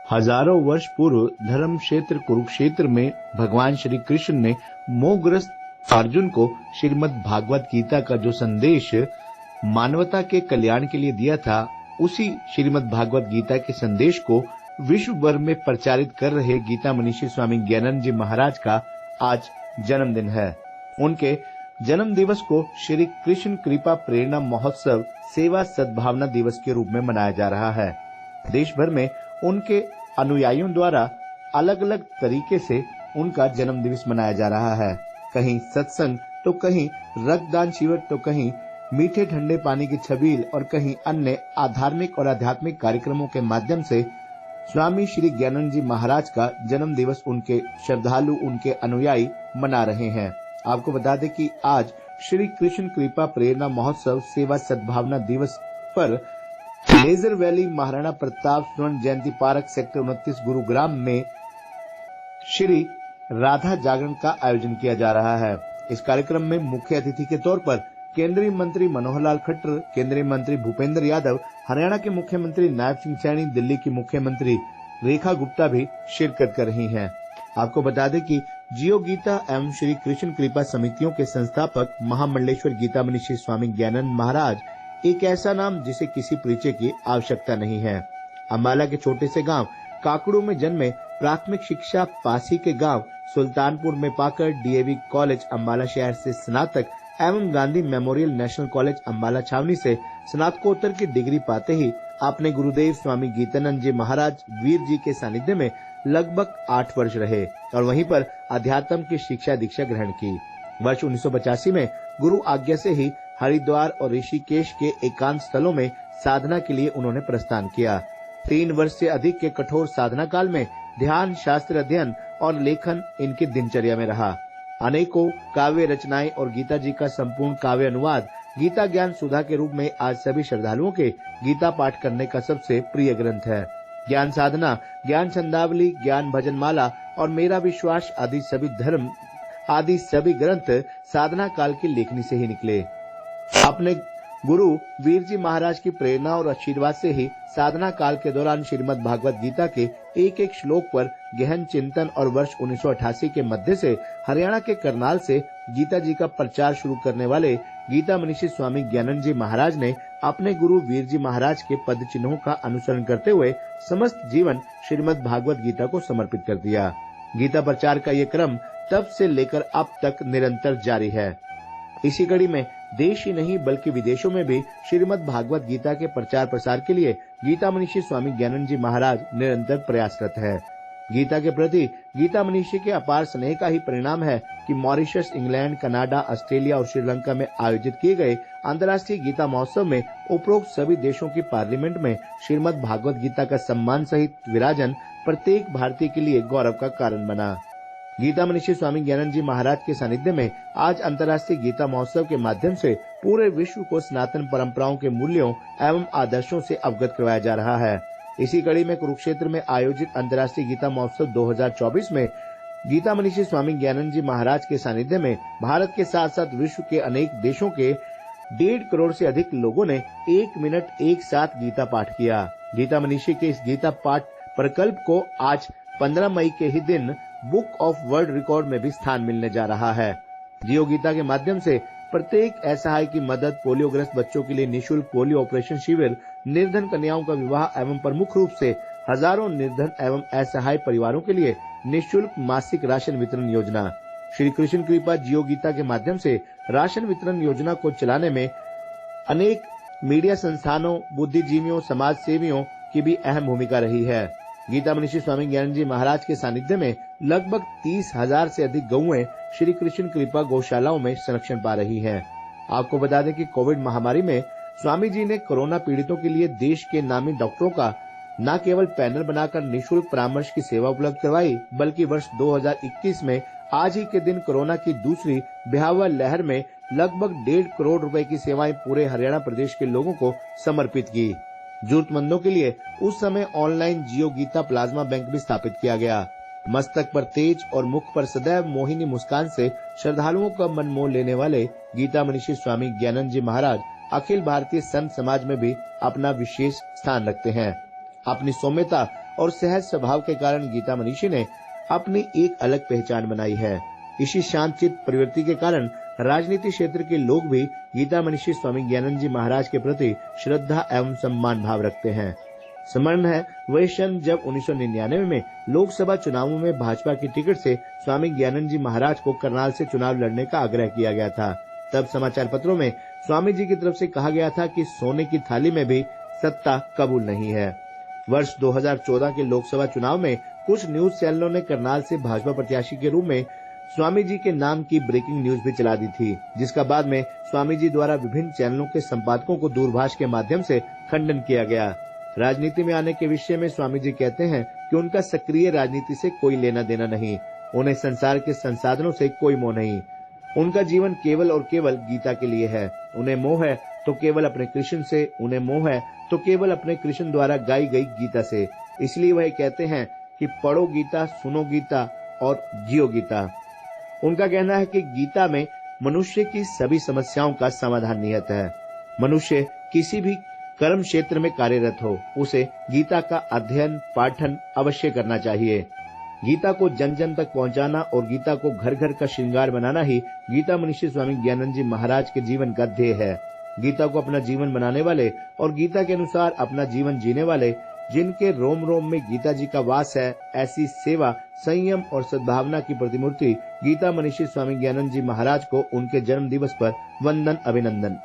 हजारों वर्ष पूर्व धर्म क्षेत्र कुरुक्षेत्र में भगवान श्री कृष्ण ने मोहग्रस्त अर्जुन को श्रीमद् भागवत गीता का जो संदेश मानवता के कल्याण के लिए दिया था, उसी श्रीमद् भागवत गीता के संदेश को विश्व भर में प्रचारित कर रहे गीता मनीषी स्वामी ज्ञानानंद जी महाराज का आज जन्मदिन है। उनके जन्म दिवस को श्री कृष्ण कृपा प्रेरणा महोत्सव सेवा सद्भावना दिवस के रूप में मनाया जा रहा है। देश भर में उनके अनुयायियों द्वारा अलग अलग तरीके से उनका जन्म दिवस मनाया जा रहा है। कहीं सत्संग, तो कहीं रक्तदान शिविर, तो कहीं मीठे ठंडे पानी की छबील और कहीं अन्य आध्यात्मिक और आध्यात्मिक कार्यक्रमों के माध्यम से स्वामी श्री ज्ञानानंद जी महाराज का जन्म दिवस उनके श्रद्धालु, उनके अनुयायी मना रहे हैं। आपको बता दें कि आज श्री कृष्ण कृपा प्रेरणा महोत्सव सेवा सद्भावना दिवस पर लेजर वैली महाराणा प्रताप स्वर्ण जयंती पार्क सेक्टर 29 गुरुग्राम में श्री राधा जागरण का आयोजन किया जा रहा है। इस कार्यक्रम में मुख्य अतिथि के तौर पर केंद्रीय मंत्री मनोहर लाल खट्टर, केंद्रीय मंत्री भूपेंद्र यादव, हरियाणा के मुख्यमंत्री नायब सिंह सैनी, दिल्ली की मुख्यमंत्री रेखा गुप्ता भी शिरकत कर रही हैं। आपको बता दें कि जियो गीता एवं श्री कृष्ण कृपा समितियों के संस्थापक महामंडलेश्वर गीता मनीषी स्वामी ज्ञानानंद महाराज एक ऐसा नाम जिसे किसी परिचय की आवश्यकता नहीं है। अम्बाला के छोटे से गांव काकड़ू में जन्मे, प्राथमिक शिक्षा पासी के गांव सुल्तानपुर में पाकर डीएवी कॉलेज अम्बाला शहर से स्नातक एवं Gandhi memorial national college Ambala छावनी से स्नातकोत्तर की डिग्री पाते ही आपने गुरुदेव स्वामी गीतानंद जी महाराज वीर जी के सानिध्य में लगभग 8 वर्ष रहे और वहीं पर अध्यात्म की शिक्षा दीक्षा ग्रहण की। वर्ष 1985 में गुरु आज्ञा से ही हरिद्वार और ऋषिकेश के एकांत स्थलों में साधना के लिए उन्होंने प्रस्थान किया। 3 वर्ष से अधिक के कठोर साधना काल में ध्यान, शास्त्र अध्ययन और लेखन इनकी दिनचर्या में रहा। अनेकों काव्य रचनाएं और गीता जी का संपूर्ण काव्य अनुवाद गीता ज्ञान सुधा के रूप में आज सभी श्रद्धालुओं के गीता पाठ करने का सबसे प्रिय ग्रंथ है। ज्ञान साधना, ज्ञान छंदावली, ज्ञान भजन माला और मेरा विश्वास आदि सभी ग्रंथ साधना काल की लेखनी से ही निकले। अपने गुरु वीर जी महाराज की प्रेरणा और आशीर्वाद से ही साधना काल के दौरान श्रीमद् भागवत गीता के एक एक श्लोक पर गहन चिंतन और वर्ष 1988 के मध्य से हरियाणा के करनाल से गीता जी का प्रचार शुरू करने वाले गीता मनीषी स्वामी ज्ञानानंद जी महाराज ने अपने गुरु वीर जी महाराज के पद चिन्हों का अनुसरण करते हुए समस्त जीवन श्रीमद् भागवत गीता को समर्पित कर दिया। गीता प्रचार का ये क्रम तब से लेकर अब तक निरंतर जारी है। इसी कड़ी में देश ही नहीं बल्कि विदेशों में भी श्रीमद् भागवत गीता के प्रचार प्रसार के लिए गीता मनीषी स्वामी ज्ञानानंद जी महाराज निरंतर प्रयासरत है। गीता के प्रति गीता मनीषी के अपार स्नेह का ही परिणाम है कि मॉरिशस, इंग्लैंड, कनाडा, ऑस्ट्रेलिया और श्रीलंका में आयोजित किए गए अंतर्राष्ट्रीय गीता महोत्सव में उपरोक्त सभी देशों की पार्लियामेंट में श्रीमद् भागवत गीता का सम्मान सहित विराजन प्रत्येक भारतीय के लिए गौरव का कारण बना। गीता मनीषी स्वामी ज्ञानानंद जी महाराज के सानिध्य में आज अंतर्राष्ट्रीय गीता महोत्सव के माध्यम से पूरे विश्व को सनातन परंपराओं के मूल्यों एवं आदर्शों से अवगत करवाया जा रहा है। इसी कड़ी में कुरुक्षेत्र में आयोजित अंतर्राष्ट्रीय गीता महोत्सव 2024 में गीता मनीषी स्वामी ज्ञानानंद जी महाराज के सानिध्य में भारत के साथ साथ विश्व के अनेक देशों के 1.5 करोड़ से अधिक लोगों ने 1 मिनट एक साथ गीता पाठ किया। गीता मनीषी के इस गीता पाठ प्रकल्प को आज 15 मई के ही दिन बुक ऑफ वर्ल्ड रिकॉर्ड में भी स्थान मिलने जा रहा है। जियो गीता के माध्यम से प्रत्येक असहाय की मदद, पोलियोग्रस्त बच्चों के लिए निःशुल्क पोलियो ऑपरेशन शिविर, निर्धन कन्याओं का विवाह एवं प्रमुख रूप से हजारों निर्धन एवं असहाय परिवारों के लिए निःशुल्क मासिक राशन वितरण योजना। श्री कृष्ण कृपा जियो गीता के माध्यम से राशन वितरण योजना को चलाने में अनेक मीडिया संस्थानों, बुद्धिजीवियों, समाज सेवियों की भी अहम भूमिका रही है। गीता मनीषी स्वामी ज्ञानानंद जी महाराज के सानिध्य में लगभग 30,000 से अधिक गौएं श्री कृष्ण कृपा गौशालाओं में संरक्षण पा रही हैं। आपको बता दें कि कोविड महामारी में स्वामी जी ने कोरोना पीड़ितों के लिए देश के नामी डॉक्टरों का न केवल पैनल बनाकर निःशुल्क परामर्श की सेवा उपलब्ध करवाई, बल्कि वर्ष 2021 में आज ही के दिन कोरोना की दूसरी भयावह लहर में लगभग 1.5 करोड़ रुपए की सेवाएं पूरे हरियाणा प्रदेश के लोगों को समर्पित की। जरूरतमंदों के लिए उस समय ऑनलाइन जियो गीता प्लाज्मा बैंक भी स्थापित किया गया। मस्तक पर तेज और मुख पर सदैव मोहिनी मुस्कान से श्रद्धालुओं का मन मोह लेने वाले गीता मनीषी स्वामी ज्ञानानंद जी महाराज अखिल भारतीय संत समाज में भी अपना विशेष स्थान रखते हैं। अपनी सौम्यता और सहज स्वभाव के कारण गीता मनीषी ने अपनी एक अलग पहचान बनाई है। इसी शांतचित्त प्रवृत्ति के कारण राजनीति क्षेत्र के लोग भी गीता मनीषी स्वामी ज्ञानंद जी महाराज के प्रति श्रद्धा एवं सम्मान भाव रखते हैं। स्मरण है वही क्षण जब 1999 में लोकसभा चुनावों में भाजपा की टिकट से स्वामी ज्ञानंद जी महाराज को करनाल से चुनाव लड़ने का आग्रह किया गया था। तब समाचार पत्रों में स्वामी जी की तरफ से कहा गया था कि सोने की थाली में भी सत्ता कबूल नहीं है। वर्ष 2014 के लोकसभा चुनाव में कुछ न्यूज चैनलों ने करनाल से भाजपा प्रत्याशी के रूप में स्वामी जी के नाम की ब्रेकिंग न्यूज भी चला दी थी, जिसका बाद में स्वामी जी द्वारा विभिन्न चैनलों के संपादकों को दूरभाष के माध्यम से खंडन किया गया। राजनीति में आने के विषय में स्वामी जी कहते हैं कि उनका सक्रिय राजनीति से कोई लेना देना नहीं, उन्हें संसार के संसाधनों से कोई मोह नहीं। उनका जीवन केवल और केवल गीता के लिए है। उन्हें मोह है तो केवल अपने कृष्ण से, उन्हें मोह है तो केवल अपने कृष्ण द्वारा गाई गई गीता से। इसलिए वह कहते हैं कि पढ़ो गीता, सुनो गीता और जियो गीता। उनका कहना है कि गीता में मनुष्य की सभी समस्याओं का समाधान निहित है। मनुष्य किसी भी कर्म क्षेत्र में कार्यरत हो, उसे गीता का अध्ययन पाठन अवश्य करना चाहिए। गीता को जन जन तक पहुंचाना और गीता को घर घर का श्रृंगार बनाना ही गीता मनीषी स्वामी ज्ञानंद जी महाराज के जीवन का ध्येय है। गीता को अपना जीवन बनाने वाले और गीता के अनुसार अपना जीवन जीने वाले, जिनके रोम रोम में गीता जी का वास है, ऐसी सेवा, संयम और सद्भावना की प्रतिमूर्ति गीता मनीषी स्वामी ज्ञानंद जी महाराज को उनके जन्म दिवस पर वंदन, अभिनंदन।